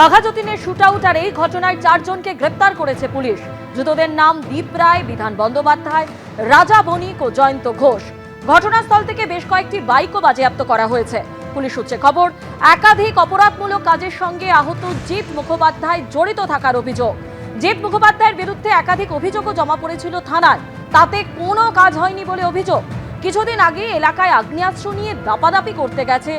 বাঘাযতীনের shootout আর এই ঘটনায় 4 জনকে গ্রেপ্তার করেছে পুলিশ। ধৃতদের নাম দীপ রায়, বিধান বন্দ্যোপাধ্যায়, রাজা বণিক ও জয়ন্ত ঘোষ। ঘটনাস্থল থেকে বেশ কয়েকটি বাইকও বাজেয়াপ্ত করা হয়েছে। পুলিশ সূত্রে খবর, একাধিক অপরাধমূলক কাজের সঙ্গে আহত জিৎ মুখোপাধ্যায় জড়িত থাকার অভিযোগ। জিৎ মুখোপাধ্যায়ের বিরুদ্ধে একাধিক অভিযোগও জমা পড়েছিল থানায়, তাতে কোনো কাজ হয়নি বলে অভিযোগ। কিছুদিন আগে এলাকায় আগ্নেয়াস্ত্র নিয়ে দাপাদাপি করতে গেছে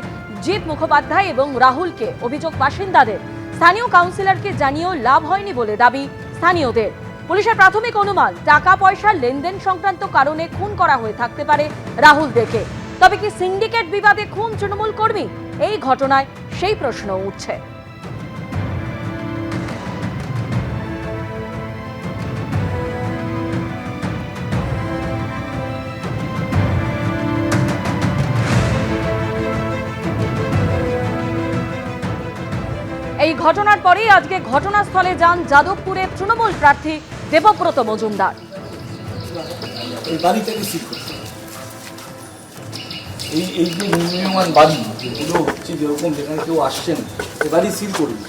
জিৎ মুখোপাধ্যায় এবং রাহুলকে অভিযোগ বাসিন্দাদের। স্থানীয় কাউন্সিলরকে জানিয়েও লাভ হয়নি বলে দাবি স্থানীয়দের। পুলিশের প্রাথমিক অনুমান, টাকা পয়সার লেনদেন সংক্রান্ত কারণে খুন করা হয়ে থাকতে পারে রাহুল দেকে। তবে কি সিন্ডিকেট বিবাদে খুন তৃণমূল কর্মী? এই ঘটনায় সেই প্রশ্ন উঠছে। এই ঘটনার পরেই আজকে ঘটনাস্থলে যান যাদবপুরের তৃণমূল প্রার্থী দেবব্রত মজুমদার। এই যে নির্মীয়মান বাড়ি যেগুলো হচ্ছে, যেরকম যেখানে কেউ আসছেন, এ বাড়ি সিল করবে।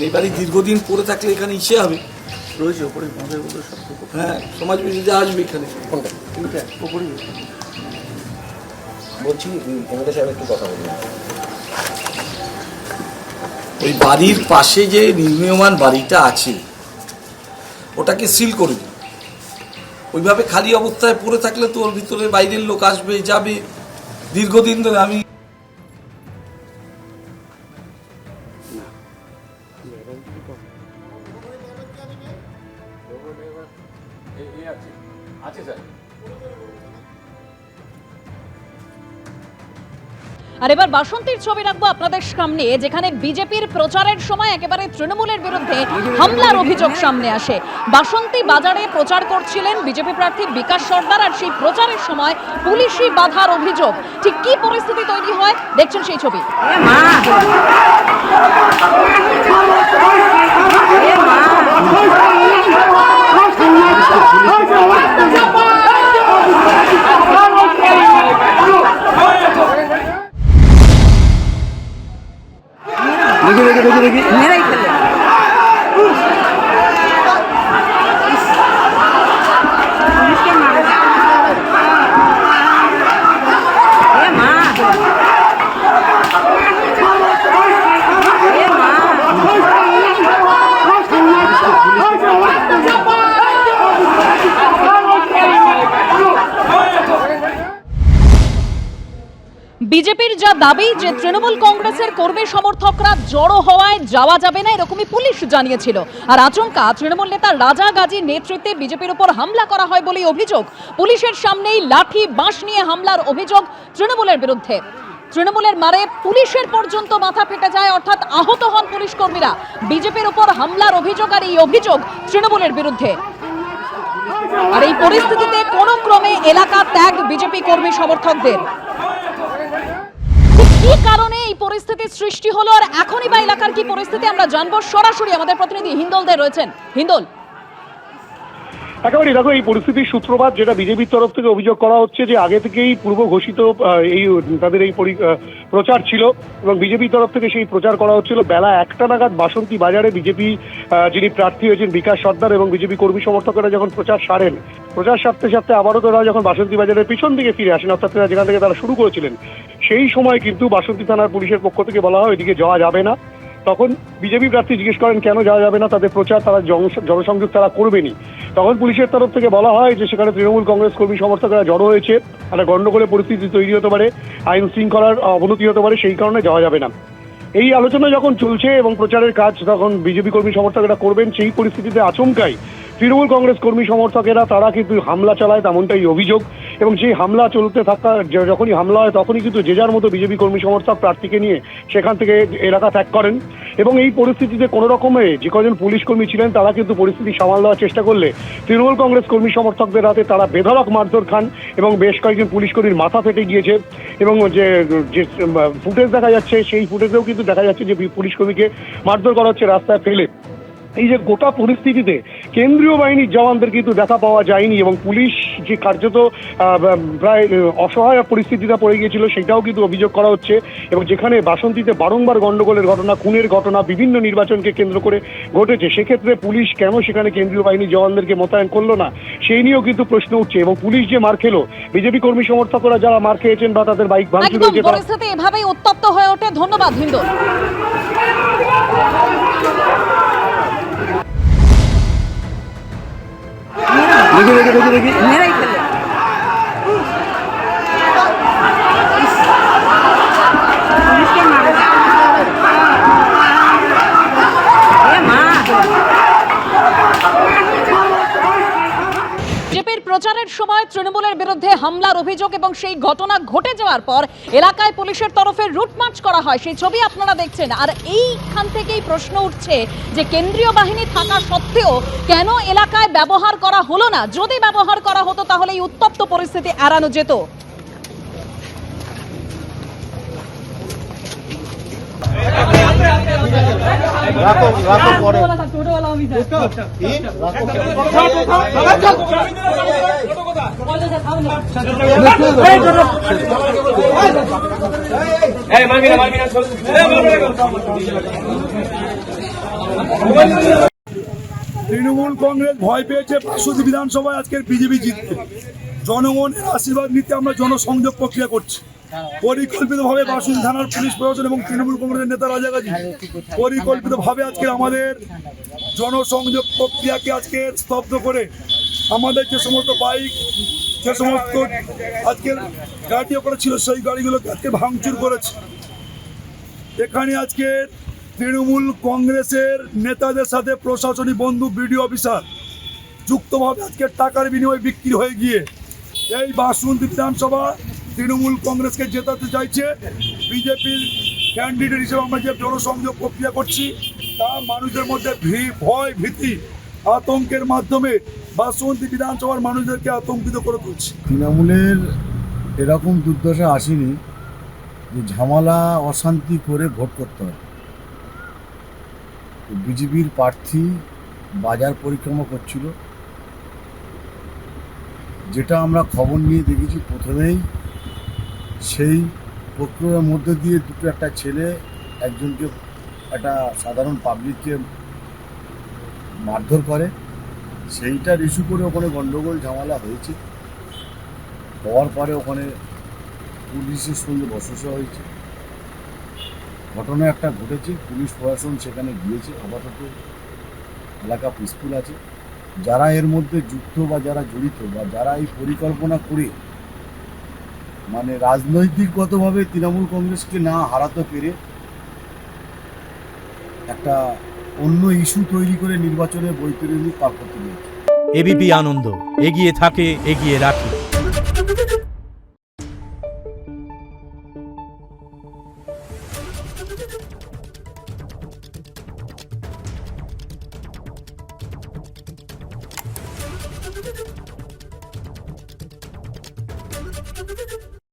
এই বাড়ি দীর্ঘদিন পড়ে থাকলে এখানে ইসে হবে, রয়েছে ওপরে মধ্যে হ্যাঁ সমাজ বিরোধী আসবে এখানে। কোনটা ওপরে বলছি, এমএলএ সাহেব একটু কথা বলুন। ওই বাড়ির পাশে যে নির্মীয়মান বাড়িটা আছে ওটাকে সিল করে দিন। ওইভাবে খালি অবস্থায় পড়ে থাকলে তো ওর ভিতরে বাইরের লোক আসবে যাবে। দীর্ঘদিন ধরে আমি আর এবার বাসন্তীর ছবি রাখবো আপনাদের সামনে, যেখানে বিজেপির প্রচারের সময় একেবারে তৃণমূলের বিরুদ্ধে হামলার অভিযোগ সামনে আসে। বাসন্তী বাজারে প্রচার করছিলেন বিজেপি প্রার্থী বিকাশ সর্দার, আর সেই প্রচারের সময় পুলিশি বাধার অভিযোগ। ঠিক কি পরিস্থিতি তৈরি হয় দেখছেন সেই ছবি। দেখি মেরাই ফেলে। বিজেপির যা দাবি যে তৃণমূল কংগ্রেসের কর্মী সমর্থকরা জড়ো হওয়ায় যাওয়া যাবে না, এরকমই পুলিশ জানিয়েছিল। আর আচমকা তৃণমূল নেতা রাজা গাজীর নেতৃত্বে বিজেপির উপর হামলা করা হয় বলে অভিযোগ। পুলিশের সামনেই লাঠি বাঁশ নিয়ে হামলার অভিযোগ তৃণমূলের বিরুদ্ধে। তৃণমূলের মারে পুলিশের পর্যন্ত মাথা ফেটে যায়, অর্থাৎ আহত হন পুলিশ কর্মীরা। বিজেপির উপর হামলার অভিযোগ, আর এই অভিযোগ তৃণমূলের বিরুদ্ধে। আর এই পরিস্থিতিতে কোনো ক্রমে এলাকা ত্যাগ বিজেপি কর্মী সমর্থকদের। কি কারণে এই পরিস্থিতির সৃষ্টি হলো আর এখনই বা এলাকার কি পরিস্থিতি আমরা জানবো। সরাসরি আমাদের প্রতিনিধি হিন্দল দে রয়েছেন। হিন্দল, একেবারে দেখো, এই পরিস্থিতির সূত্রপাত যেটা বিজেপির তরফ থেকে অভিযোগ করা হচ্ছে যে আগে থেকেই পূর্ব ঘোষিত এই তাদের এই প্রচার ছিল এবং বিজেপির তরফ থেকে সেই প্রচার করা হচ্ছিল। বেলা 1টা নাগাদ বাসন্তী বাজারে বিজেপি যিনি প্রার্থী হয়েছেন বিকাশ সর্দার এবং বিজেপি কর্মী সমর্থকেরা যখন প্রচার সারেন, প্রচার সারতে সারতে আবারও তারা যখন বাসন্তী বাজারের পিছন দিকে ফিরে আসেন, অর্থাৎ যেখান থেকে তারা শুরু করেছিলেন, সেই সময় কিন্তু বাসন্তী থানার পুলিশের পক্ষ থেকে বলা হয় ওইদিকে যাওয়া যাবে না। তখন বিজেপি প্রার্থী জিজ্ঞেস করেন কেন যাওয়া যাবে না, তাদের প্রচার তারা জনসংযোগ তারা করবেনি। তখন পুলিশের তরফ থেকে বলা হয় যে সেখানে তৃণমূল কংগ্রেস কর্মী সমর্থকরা জড়ো হয়েছে, একটা গণ্ডগোলের পরিস্থিতি তৈরি হতে পারে, আইন শৃঙ্খলার অবনতি হতে পারে, সেই কারণে যাওয়া যাবে না। এই আলোচনা যখন চলছে এবং প্রচারের কাজ তখন বিজেপি কর্মী সমর্থকেরা করবেন, সেই পরিস্থিতিতে আচমকাই তৃণমূল কংগ্রেস কর্মী সমর্থকেরা তারা কিন্তু হামলা চালায়, তেমনটাই অভিযোগ। এবং সেই হামলা চলতে থাকা, যখনই হামলা হয় তখনই কিন্তু যে যার মতো বিজেপি কর্মী সমর্থক প্রার্থীকে নিয়ে সেখান থেকে এলাকা ত্যাগ করেন। এবং এই পরিস্থিতিতে কোনো রকমে যে কজন পুলিশ কর্মী ছিলেন তারা কিন্তু পরিস্থিতি সামাল দেওয়ার চেষ্টা করলে তৃণমূল কংগ্রেস কর্মী সমর্থকদের হাতে তারা বেধড়ক মারধর খান এবং বেশ কয়েকজন পুলিশ কর্মীর মাথা ফেটে গিয়েছে। এবং যে ফুটেজ দেখা যাচ্ছে সেই ফুটেজেও কিন্তু দেখা যাচ্ছে যে পুলিশ কর্মীকে মারধর করা হচ্ছে রাস্তায় ফেলে। এই যে গোটা পরিস্থিতিতে কেন্দ্রীয় বাহিনীর জওয়ানদের কিন্তু দেখা পাওয়া যায়নি এবং পুলিশ যে কার্যত প্রায় অসহায় পরিস্থিতিতে পড়ে গিয়েছিল সেটাও কিন্তু অভিযোগ করা হচ্ছে। এবং যেখানে বাসন্তীতে বারংবার গন্ডগোলের ঘটনা, খুনের ঘটনা বিভিন্ন নির্বাচনকে কেন্দ্র করে ঘটেছে, সেক্ষেত্রে পুলিশ কেন সেখানে কেন্দ্রীয় বাহিনীর জওয়ানদেরকে মোতায়েন করলো না সেই নিয়েও কিন্তু প্রশ্ন উঠছে। এবং পুলিশ যে মার খেলো, বিজেপি কর্মী সমর্থকরা যারা মার খেয়েছেন বা তাদের বাইক ভাঙচুর একদম হয়েছে, পরিস্থিতি এভাবেই উত্তপ্ত হয়ে ওঠে। ধন্যবাদ হিন্দল। দেখি মেরাই ফেলে। পুলিশকে মারে। এ মা। বিজেপির প্রচারের সময় তৃণমূলের বিরুদ্ধে হামলার অভিযোগ এবং সেই ঘটনা ঘটে যাওয়ার পর এলাকায় পুলিশের তরফে রুট মার্চ করা হয়, সেই ছবি আপনারা দেখছেন। আর এইখান থেকেই প্রশ্ন উঠছে যে কেন্দ্রীয় বাহিনী থাকা সত্ত্বেও কেন এলাকায় ব্যবহার করা হলো না। যদি ব্যবহার করা হতো তাহলে এই উত্তপ্ত পরিস্থিতি এড়ানো যেত। তৃণমূল কংগ্রেস ভয় পেয়েছে বাসন্তী বিধানসভায় আজকের বিজেপি জিতবে। জনগণের আশীর্বাদ নিতে আমরা জনসংযোগ প্রক্রিয়া করছি। পরিকল্পিতভাবে বাসন্তী থানার পুলিশ প্রশাসন এবং তৃণমূল কংগ্রেসের নেতা রাজাগাজী পরিকল্পিতভাবে আজকে আমাদের জনসংযোগ প্রক্রিয়াকে আজকে স্তব্ধ করে আমাদের যে সমস্ত বাইক, যে সমস্ত আজকের গাড়ি ওপরে ছিল সেই গাড়িগুলোকে আজকে ভাঙচুর করেছে। এখানে আজকে তৃণমূল কংগ্রেসের নেতাদের সাথে প্রশাসনিক বন্ধু বিডিও অফিসার যুক্তভাবে আজকে টাকার বিনিময়ে বিক্রি হয়ে গিয়ে এই বাসন্তী বিধানসভা তৃণমূল কংগ্রেসকে জেতাতে চাইছে। বিজেপির ক্যান্ডিডেট হিসেবে আমরা যে জনসংযোগ প্রক্রিয়া করছি তা মানুষের মধ্যে ভয়, ভীতি, আতঙ্কের মাধ্যমে বাসন্তী বিধানসভার মানুষদেরকে আতঙ্কিত করে তুলছে। তৃণমূলের এরকম দুর্দশা আসেনি যে ঝামেলা অশান্তি করে ভোট করতে হয়। বিজেপির প্রার্থী বাজার পরিক্রমা করছিল, যেটা আমরা খবর নিয়ে দেখেছি। প্রথমেই সেই প্রক্রিয়ার মধ্যে দিয়ে একটা ছেলে একজনকে, একটা সাধারণ পাবলিককে মারধর করে। সেইটার ইস্যু করে ওখানে গন্ডগোল ঝামেলা হয়েছে। হওয়ার পরে ওখানে পুলিশের সঙ্গে বচসা হয়েছে। ঘটনা একটা ঘটেছে, পুলিশ প্রশাসন সেখানে গিয়েছে। আপাতত এলাকা পিসফুল আছে। যারা এর মধ্যে যুক্ত বা যারা জড়িত বা যারা এই পরিকল্পনা করে মানে রাজনৈতিকগতভাবে তৃণমূল কংগ্রেসকে না হারাতে পেরে একটা অন্য ইস্যু তৈরি করে নির্বাচনে বৈতরণী পার করতে পেরেছে। এবিপি আনন্দ, এগিয়ে থাকে, এগিয়ে রাখে।